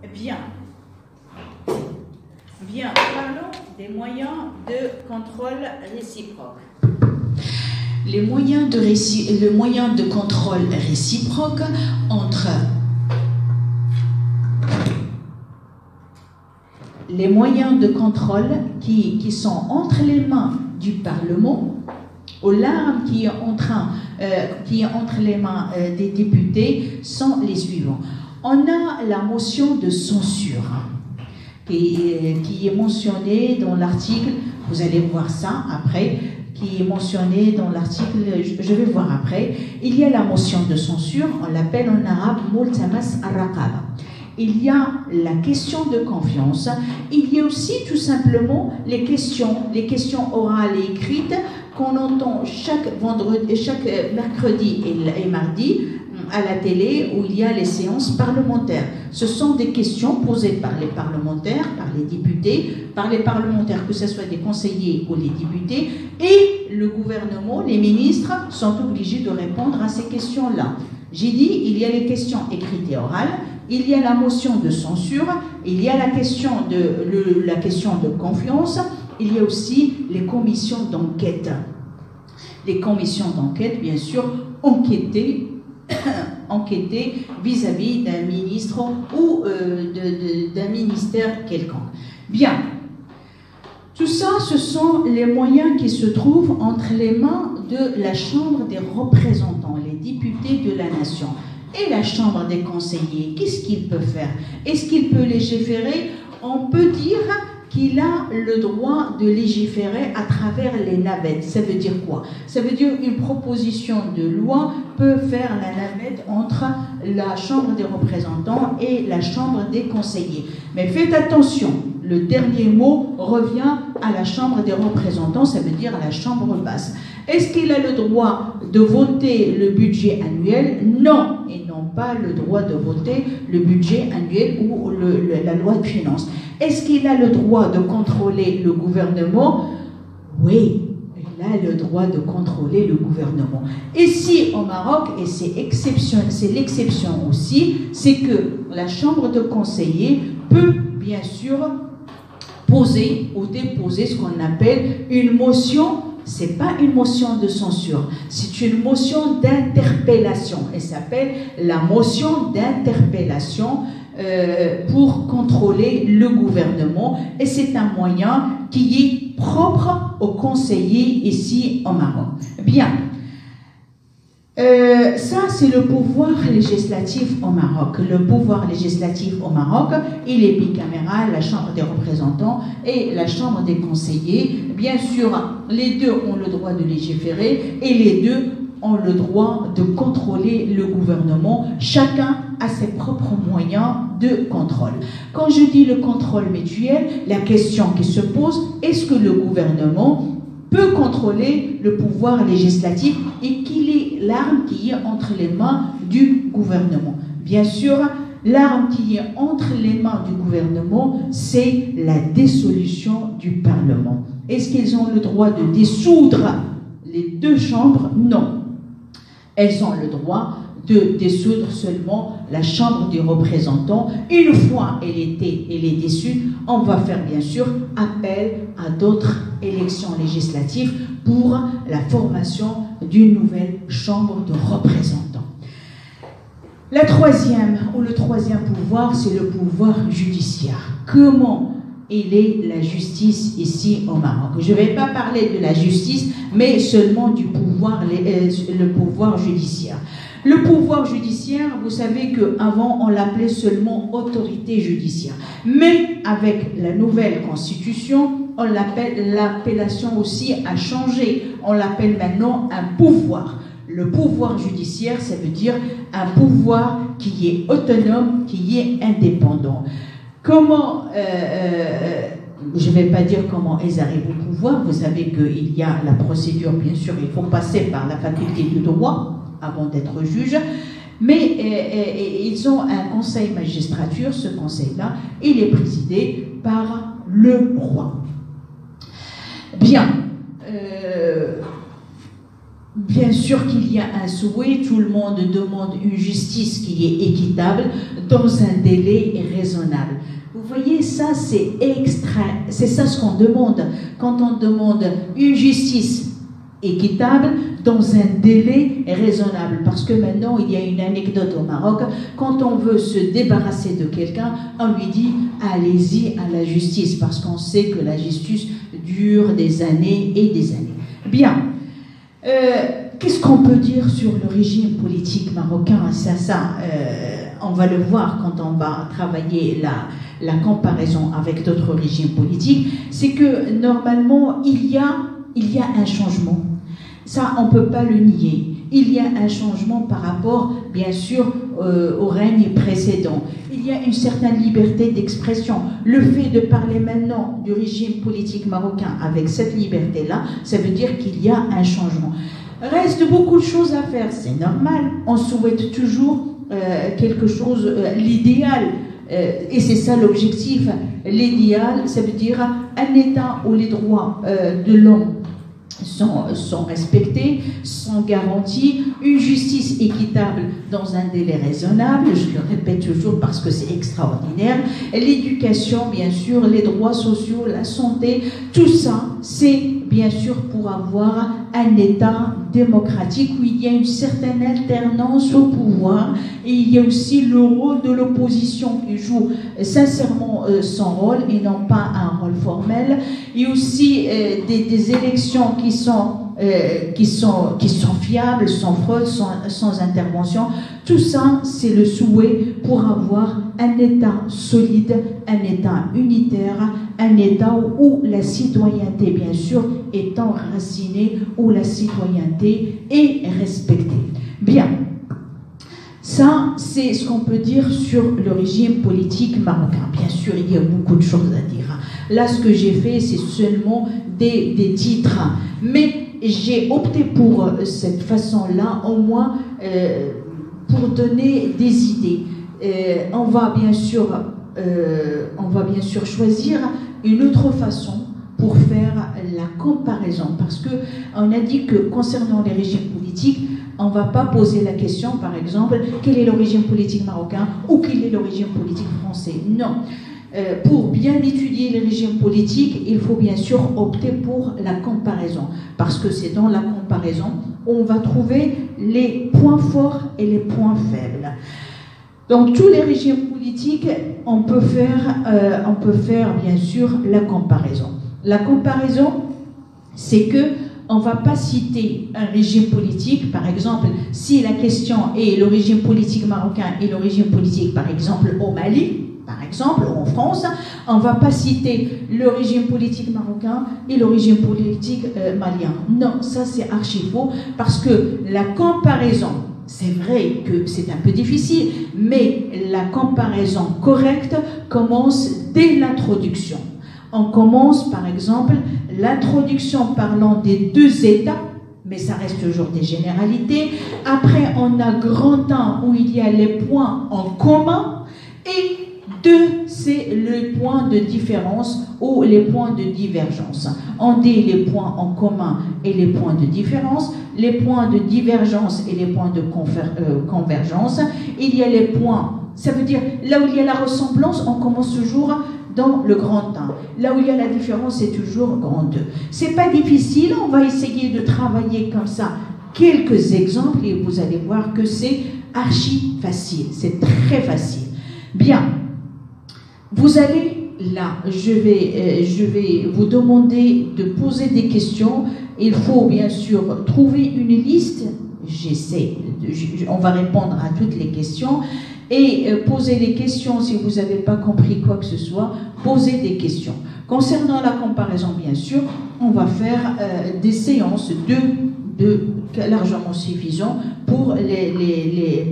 Bien. Bien, parlons des moyens de contrôle réciproque. Le moyen de contrôle réciproque entre les moyens de contrôle qui sont entre les mains du Parlement ou l'arme qui est entre les mains des députés sont les suivants. On a la motion de censure qui est mentionnée dans l'article, vous allez voir ça après, qui est mentionnée dans l'article, je vais voir après. Il y a la motion de censure, on l'appelle en arabe multamas al-raqaba. Il y a la question de confiance, il y a aussi tout simplement les questions orales et écrites qu'on entend chaque mercredi et mardi à la télé où il y a les séances parlementaires. Ce sont des questions posées par les parlementaires, par les députés, par les parlementaires, que ce soit des conseillers ou les députés, et le gouvernement, les ministres sont obligés de répondre à ces questions-là. J'ai dit, il y a les questions écrites et orales, il y a la motion de censure, il y a la question de confiance, il y a aussi les commissions d'enquête. Les commissions d'enquête, bien sûr, enquêter vis-à-vis d'un ministre ou d'un ministère quelconque. Bien. Tout ça, ce sont les moyens qui se trouvent entre les mains de la Chambre des représentants, les députés de la nation. Et la Chambre des conseillers, qu'est-ce qu'il peut faire? Est-ce qu'il peut légiférer? On peut dire qu'il a le droit de légiférer à travers les navettes. Ça veut dire quoi? Ça veut dire une proposition de loi peut faire la navette entre la Chambre des représentants et la Chambre des conseillers. Mais faites attention, le dernier mot revient à la Chambre des représentants, ça veut dire à la Chambre basse. Est-ce qu'il a le droit de voter le budget annuel? Non, ils n'ont pas le droit de voter le budget annuel ou la loi de finances. Est-ce qu'il a le droit de contrôler le gouvernement? Oui, il a le droit de contrôler le gouvernement. Ici au Maroc, et c'est l'exception aussi, c'est que la Chambre de conseillers peut bien sûr poser ou déposer ce qu'on appelle une motion. C'est pas une motion de censure, c'est une motion d'interpellation. Elle s'appelle la motion d'interpellation pour contrôler le gouvernement. Et c'est un moyen qui est propre aux conseillers ici au Maroc. Bien. Ça, c'est le pouvoir législatif au Maroc. Le pouvoir législatif au Maroc, il est bicaméral, la Chambre des représentants et la Chambre des conseillers. Bien sûr, les deux ont le droit de légiférer et les deux ont le droit de contrôler le gouvernement. Chacun a ses propres moyens de contrôle. Quand je dis le contrôle mutuel, la question qui se pose, est-ce que le gouvernement peut contrôler le pouvoir législatif et quelle est l'arme qui est entre les mains du gouvernement? Bien sûr, l'arme qui est entre les mains du gouvernement, c'est la dissolution du Parlement. Est-ce qu'ils ont le droit de dissoudre les deux chambres? Non. Elles ont le droit de dissoudre seulement la Chambre des représentants. Une fois elle est dissoute, on va faire bien sûr appel à d'autres élections législatives pour la formation d'une nouvelle Chambre de représentants. Le troisième pouvoir, c'est le pouvoir judiciaire. Comment il est la justice ici au Maroc? Je ne vais pas parler de la justice, mais seulement du pouvoir, le pouvoir judiciaire. Le pouvoir judiciaire, vous savez qu'avant, on l'appelait seulement autorité judiciaire. Mais avec la nouvelle constitution, l'appellation aussi a changé. On l'appelle maintenant un pouvoir. Le pouvoir judiciaire, ça veut dire un pouvoir qui est autonome, qui est indépendant. Comment, je ne vais pas dire comment ils arrivent au pouvoir, vous savez qu'il y a la procédure, bien sûr, il faut passer par la faculté de droit avant d'être juge, mais ils ont un conseil magistrature, ce conseil-là, il est présidé par le roi. Bien. bien sûr qu'il y a un souhait, tout le monde demande une justice qui est équitable dans un délai raisonnable. Vous voyez, ça c'est ça ce qu'on demande. Quand on demande une justice équitable dans un délai raisonnable. Parce que maintenant, il y a une anecdote au Maroc, quand on veut se débarrasser de quelqu'un, on lui dit « allez-y à la justice » parce qu'on sait que la justice dure des années et des années. Bien. Qu'est-ce qu'on peut dire sur le régime politique marocain? On va le voir quand on va travailler la comparaison avec d'autres régimes politiques. C'est que normalement, il y a un changement. Ça, on ne peut pas le nier. Il y a un changement par rapport, bien sûr, au règne précédent. Il y a une certaine liberté d'expression. Le fait de parler maintenant du régime politique marocain avec cette liberté-là, ça veut dire qu'il y a un changement. Reste beaucoup de choses à faire, c'est normal. On souhaite toujours quelque chose, l'idéal, et c'est ça l'objectif. L'idéal, ça veut dire un État où les droits de l'homme sont respectés, sont garantis, une justice équitable dans un délai raisonnable, je le répète toujours parce que c'est extraordinaire, l'éducation, bien sûr, les droits sociaux, la santé, tout ça, c'est bien sûr pour avoir un État démocratique où il y a une certaine alternance au pouvoir et il y a aussi le rôle de l'opposition qui joue sincèrement son rôle et non pas un rôle formel, et aussi des élections qui sont fiables, sans fraude, sans intervention. Tout ça, c'est le souhait pour avoir un État solide, un État unitaire, un État où la citoyenneté, bien sûr, est enracinée, où la citoyenneté est respectée. Bien. Ça, c'est ce qu'on peut dire sur le régime politique marocain. Bien sûr, il y a beaucoup de choses à dire. Là, ce que j'ai fait, c'est seulement des titres. Mais j'ai opté pour cette façon-là, au moins pour donner des idées. On va bien sûr choisir une autre façon pour faire la comparaison. Parce qu'on a dit que concernant les régimes politiques, on ne va pas poser la question, par exemple, quel est le régime politique marocain ou quel est le régime politique français. Non. Pour bien étudier les régimes politiques, il faut bien sûr opter pour la comparaison. Parce que c'est dans la comparaison où on va trouver les points forts et les points faibles. Dans tous les régimes politiques, on peut faire bien sûr la comparaison. La comparaison, c'est que on ne va pas citer un régime politique, par exemple, si la question est le régime politique marocain et le régime politique, par exemple, au Mali, par exemple, ou en France, on ne va pas citer le régime politique marocain et le régime politique malien. Non, ça c'est archi faux, parce que la comparaison, c'est vrai que c'est un peu difficile, mais la comparaison correcte commence dès l'introduction. On commence, par exemple, l'introduction parlant des deux États, mais ça reste toujours des généralités. Après, on a grand 1 où il y a les points en commun, et 2, c'est le point de différence ou les points de divergence. On dit les points en commun et les points de différence, les points de divergence et les points de convergence. Il y a les points, ça veut dire là où il y a la ressemblance, on commence toujours dans le grand 1. Là où il y a la différence, c'est toujours grand 2. C'est pas difficile, on va essayer de travailler comme ça quelques exemples et vous allez voir que c'est archi facile, c'est très facile. Bien, vous allez là, je vais vous demander de poser des questions. Il faut bien sûr trouver une liste, on va répondre à toutes les questions. Et poser des questions, si vous n'avez pas compris quoi que ce soit, posez des questions. Concernant la comparaison, bien sûr, on va faire des séances largement suffisantes pour les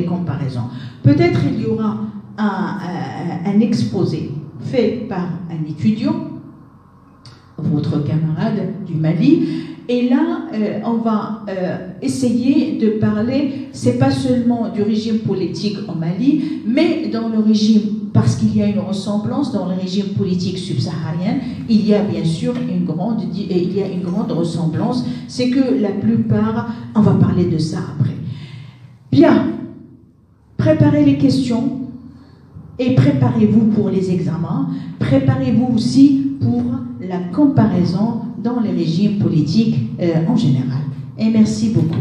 comparaisons. Peut-être il y aura un exposé fait par un étudiant, votre camarade du Mali, et là, on va essayer de parler, c'est pas seulement du régime politique au Mali, mais dans le régime parce qu'il y a une ressemblance dans le régime politique subsaharien, il y a bien sûr une grande ressemblance. C'est que la plupart, on va parler de ça après. Bien, préparez les questions et préparez-vous pour les examens. Préparez-vous aussi pour la comparaison dans les régimes politiques en général. Et merci beaucoup.